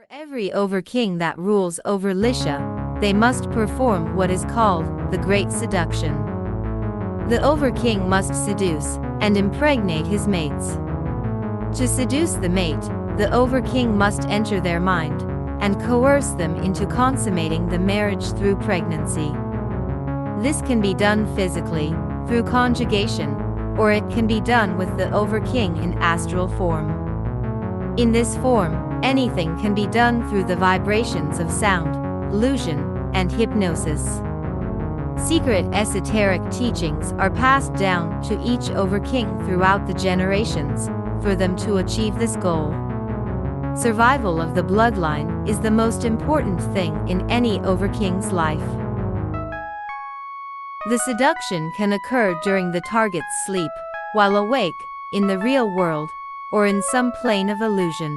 For every overking that rules over Lycia, they must perform what is called the Great Seduction. The overking must seduce and impregnate his mates. To seduce the mate, the overking must enter their mind and coerce them into consummating the marriage through pregnancy. This can be done physically, through conjugation, or it can be done with the overking in astral form. In this form, anything can be done through the vibrations of sound, illusion, and hypnosis. Secret esoteric teachings are passed down to each overking throughout the generations, for them to achieve this goal. Survival of the bloodline is the most important thing in any overking's life. The seduction can occur during the target's sleep, while awake, in the real world, or in some plane of illusion.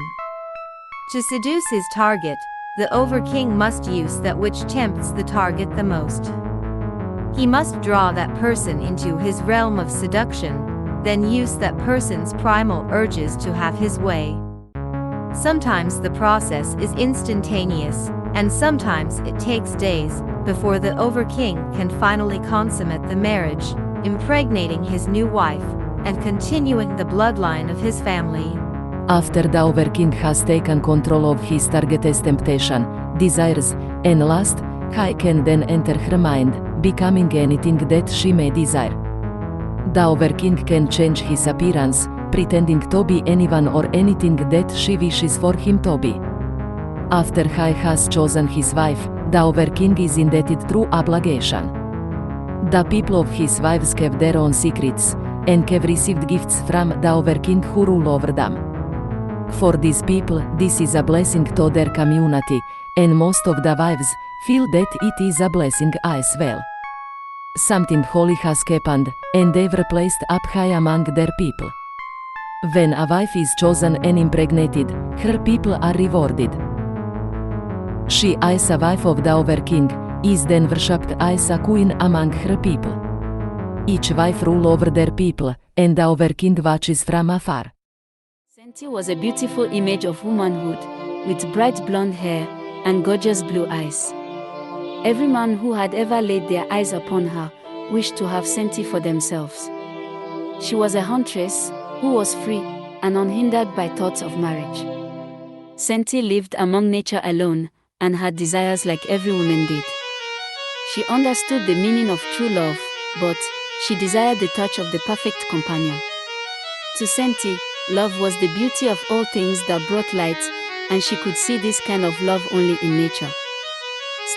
To seduce his target, the overking must use that which tempts the target the most. He must draw that person into his realm of seduction, then use that person's primal urges to have his way. Sometimes the process is instantaneous, and sometimes it takes days before the overking can finally consummate the marriage, impregnating his new wife, and continuing the bloodline of his family. After the overking has taken control of his target's temptation, desires, and lust, he can then enter her mind, becoming anything that she may desire. The overking can change his appearance, pretending to be anyone or anything that she wishes for him to be. After he has chosen his wife, the overking is indebted through obligation. The people of his wives have their own secrets, and have received gifts from the overking who rule over them. For these people, this is a blessing to their community, and most of the wives feel that it is a blessing as well. Something holy has happened, and they were placed up high among their people. When a wife is chosen and impregnated, her people are rewarded. She, as a wife of the overking, is then worshipped as a queen among her people. Each wife rules over their people, and the overking watches from afar. Senti was a beautiful image of womanhood, with bright blonde hair and gorgeous blue eyes. Every man who had ever laid their eyes upon her wished to have Senti for themselves. She was a huntress who was free and unhindered by thoughts of marriage. Senti lived among nature alone and had desires like every woman did. She understood the meaning of true love, but she desired the touch of the perfect companion. To Senti, love was the beauty of all things that brought light, and she could see this kind of love only in nature.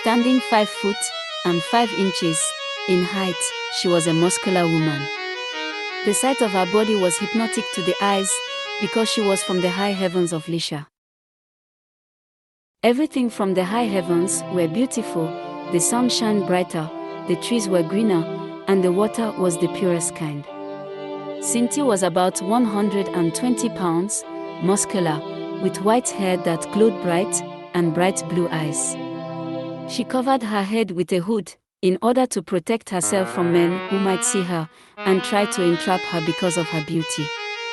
Standing 5 foot and 5 inches in height, she was a muscular woman. The sight of her body was hypnotic to the eyes because she was from the high heavens of Lycia. Everything from the high heavens were beautiful, the sun shone brighter, the trees were greener, and the water was the purest kind. Senti was about 120 pounds, muscular, with white hair that glowed bright, and bright blue eyes. She covered her head with a hood, in order to protect herself from men who might see her and try to entrap her because of her beauty.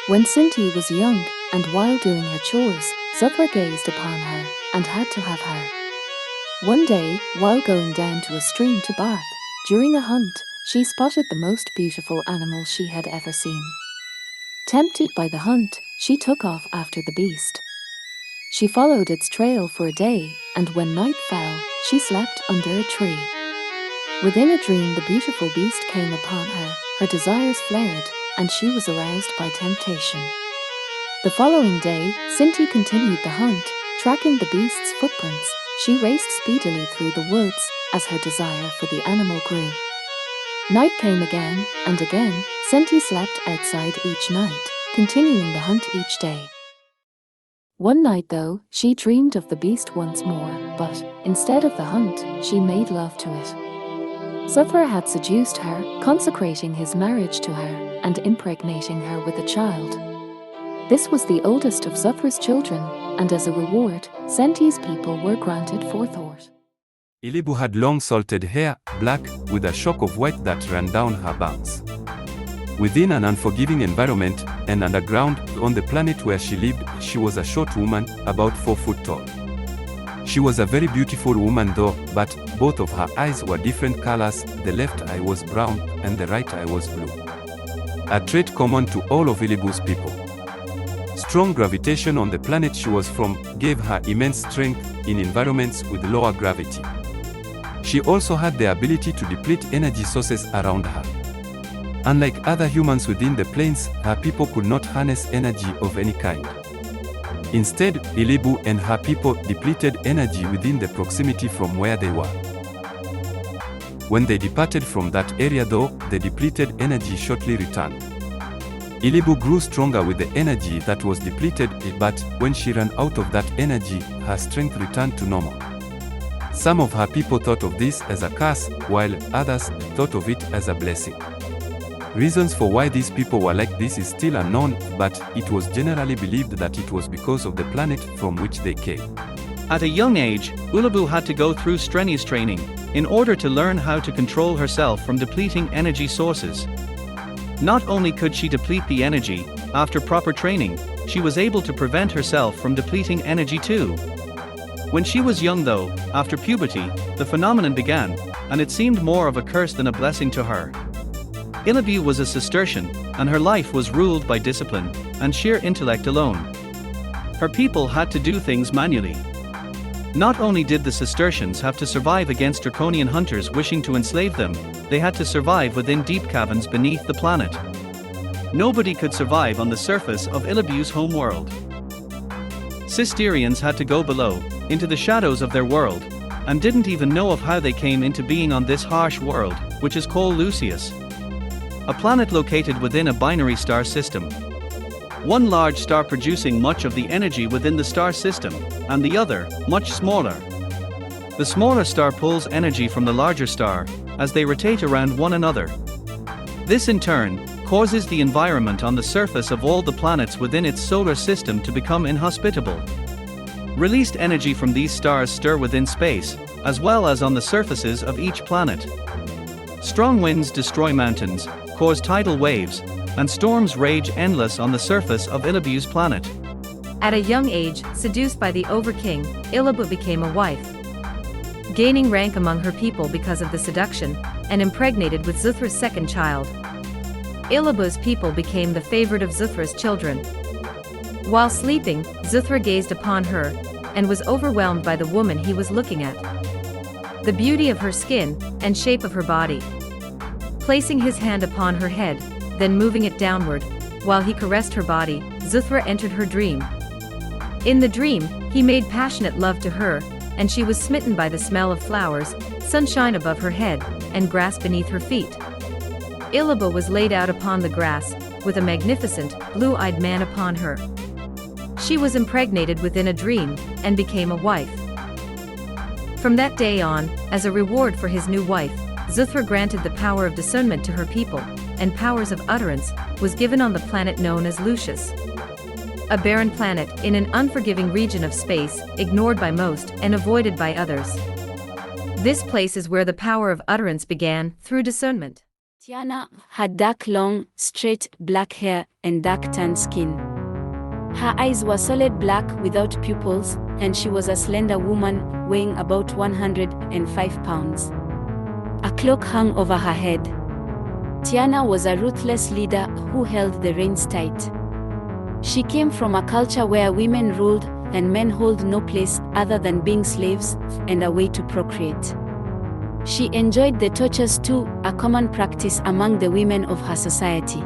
When Senti was young, and while doing her chores, Zufra gazed upon her and had to have her. One day, while going down to a stream to bath, during a hunt, she spotted the most beautiful animal she had ever seen. Tempted by the hunt, she took off after the beast. She followed its trail for a day, and when night fell, she slept under a tree. Within a dream, the beautiful beast came upon her, her desires flared, and she was aroused by temptation. The following day, Senti continued the hunt, tracking the beast's footprints. She raced speedily through the woods as her desire for the animal grew. Night came again, and again, Senti slept outside each night, continuing the hunt each day. One night, though, she dreamed of the beast once more, but instead of the hunt, she made love to it. Zufra had seduced her, consecrating his marriage to her, and impregnating her with a child. This was the oldest of Zufra's children, and as a reward, Senti's people were granted forethought. Ilibu had long salted hair, black, with a shock of white that ran down her banks. Within an unforgiving environment, and underground, on the planet where she lived, she was a short woman, about 4 foot tall. She was a very beautiful woman though, but both of her eyes were different colors, the left eye was brown, and the right eye was blue. A trait common to all of Ilibu's people. Strong gravitation on the planet she was from gave her immense strength in environments with lower gravity. She also had the ability to deplete energy sources around her. Unlike other humans within the plains, her people could not harness energy of any kind. Instead, Ilibu and her people depleted energy within the proximity from where they were. When they departed from that area though, the depleted energy shortly returned. Ilibu grew stronger with the energy that was depleted, but when she ran out of that energy, her strength returned to normal. Some of her people thought of this as a curse, while others thought of it as a blessing. Reasons for why these people were like this is still unknown, but it was generally believed that it was because of the planet from which they came. At a young age, Ilibu had to go through strenuous training in order to learn how to control herself from depleting energy sources. Not only could she deplete the energy, after proper training, she was able to prevent herself from depleting energy too. When she was young though, after puberty, the phenomenon began, and it seemed more of a curse than a blessing to her. Ilibu was a Cistercian, and her life was ruled by discipline and sheer intellect alone. Her people had to do things manually. Not only did the Cistercians have to survive against draconian hunters wishing to enslave them, they had to survive within deep caverns beneath the planet. Nobody could survive on the surface of Ilibu's homeworld. Cisterians had to go below, into the shadows of their world, and didn't even know of how they came into being on this harsh world, which is called Lucius, a planet located within a binary star system. One large star producing much of the energy within the star system, and the other, much smaller. The smaller star pulls energy from the larger star, as they rotate around one another. This in turn, causes the environment on the surface of all the planets within its solar system to become inhospitable. Released energy from these stars stir within space, as well as on the surfaces of each planet. Strong winds destroy mountains, cause tidal waves, and storms rage endless on the surface of Ilibu's planet. At a young age, seduced by the Overking, Ilibu became a wife. Gaining rank among her people because of the seduction, and impregnated with Zuthra's second child. Ilibu's people became the favorite of Zuthra's children. While sleeping, Zuthra gazed upon her, and was overwhelmed by the woman he was looking at. The beauty of her skin, and shape of her body. Placing his hand upon her head, then moving it downward, while he caressed her body, Zuthra entered her dream. In the dream, he made passionate love to her, and she was smitten by the smell of flowers, sunshine above her head, and grass beneath her feet. Ilibu was laid out upon the grass, with a magnificent, blue-eyed man upon her. She was impregnated within a dream, and became a wife. From that day on, as a reward for his new wife, Zuthra granted the power of discernment to her people, and powers of utterance was given on the planet known as Lucius. A barren planet in an unforgiving region of space, ignored by most and avoided by others. This place is where the power of utterance began, through discernment. Tiana had dark, long, straight, black hair and dark tanned skin. Her eyes were solid black without pupils, and she was a slender woman, weighing about 105 pounds. A cloak hung over her head. Tiana was a ruthless leader who held the reins tight. She came from a culture where women ruled and men held no place other than being slaves and a way to procreate. She enjoyed the tortures too, a common practice among the women of her society.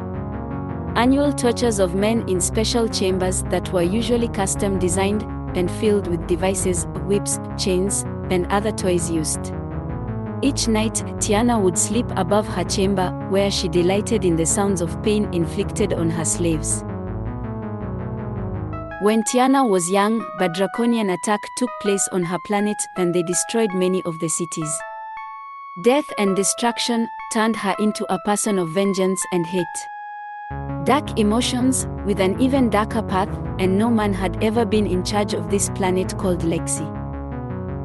Annual tortures of men in special chambers that were usually custom designed and filled with devices, whips, chains, and other toys used. Each night, Tiana would sleep above her chamber, where she delighted in the sounds of pain inflicted on her slaves. When Tiana was young, a draconian attack took place on her planet and they destroyed many of the cities. Death and destruction turned her into a person of vengeance and hate. Dark emotions, with an even darker path, and no man had ever been in charge of this planet called Lexi.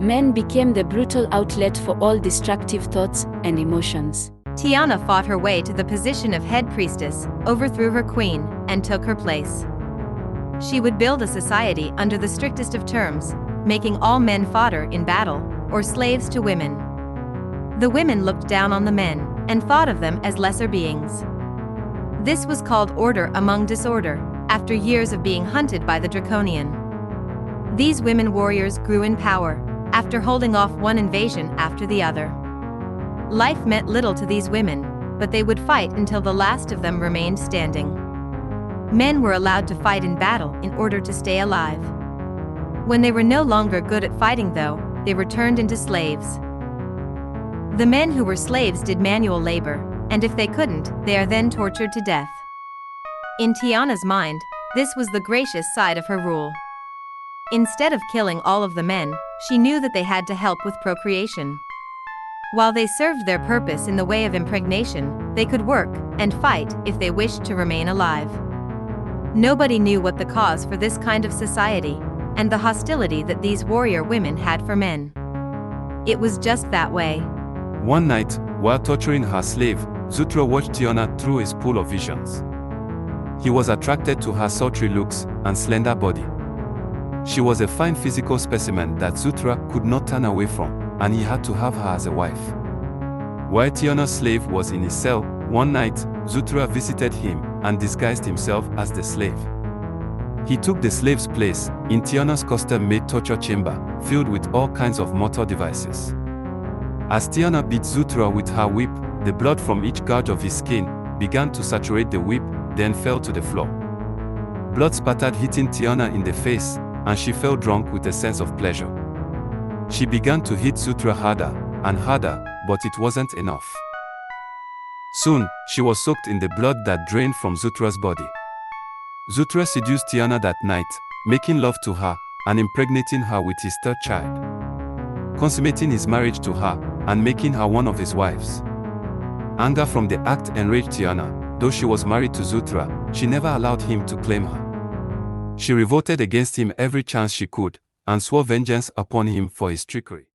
Men became the brutal outlet for all destructive thoughts and emotions. Tiana fought her way to the position of head priestess, overthrew her queen, and took her place. She would build a society under the strictest of terms, making all men fodder in battle, or slaves to women. The women looked down on the men, and thought of them as lesser beings. This was called order among disorder, after years of being hunted by the Draconian. These women warriors grew in power, after holding off one invasion after the other. Life meant little to these women, but they would fight until the last of them remained standing. Men were allowed to fight in battle in order to stay alive. When they were no longer good at fighting though, they were turned into slaves. The men who were slaves did manual labor, and if they couldn't, they are then tortured to death. In Tiana's mind, this was the gracious side of her rule. Instead of killing all of the men, she knew that they had to help with procreation. While they served their purpose in the way of impregnation, they could work and fight if they wished to remain alive. Nobody knew what the cause for this kind of society, and the hostility that these warrior women had for men. It was just that way. One night, while torturing her slave, Zutra watched Tiana through his pool of visions. He was attracted to her sultry looks and slender body. She was a fine physical specimen that Zutra could not turn away from, and he had to have her as a wife. While Tiana's slave was in his cell, one night, Zutra visited him and disguised himself as the slave. He took the slave's place in Tiana's custom-made torture chamber, filled with all kinds of mortal devices. As Tiana beat Zutra with her whip, the blood from each gouge of his skin began to saturate the whip, then fell to the floor. Blood spattered, hitting Tiana in the face, and she fell drunk with a sense of pleasure. She began to hit Zutra harder and harder, but it wasn't enough. Soon, she was soaked in the blood that drained from Zutra's body. Zutra seduced Tiana that night, making love to her and impregnating her with his third child, consummating his marriage to her and making her one of his wives. Anger from the act enraged Tiana. Though she was married to Zutra, she never allowed him to claim her. She revolted against him every chance she could, and swore vengeance upon him for his trickery.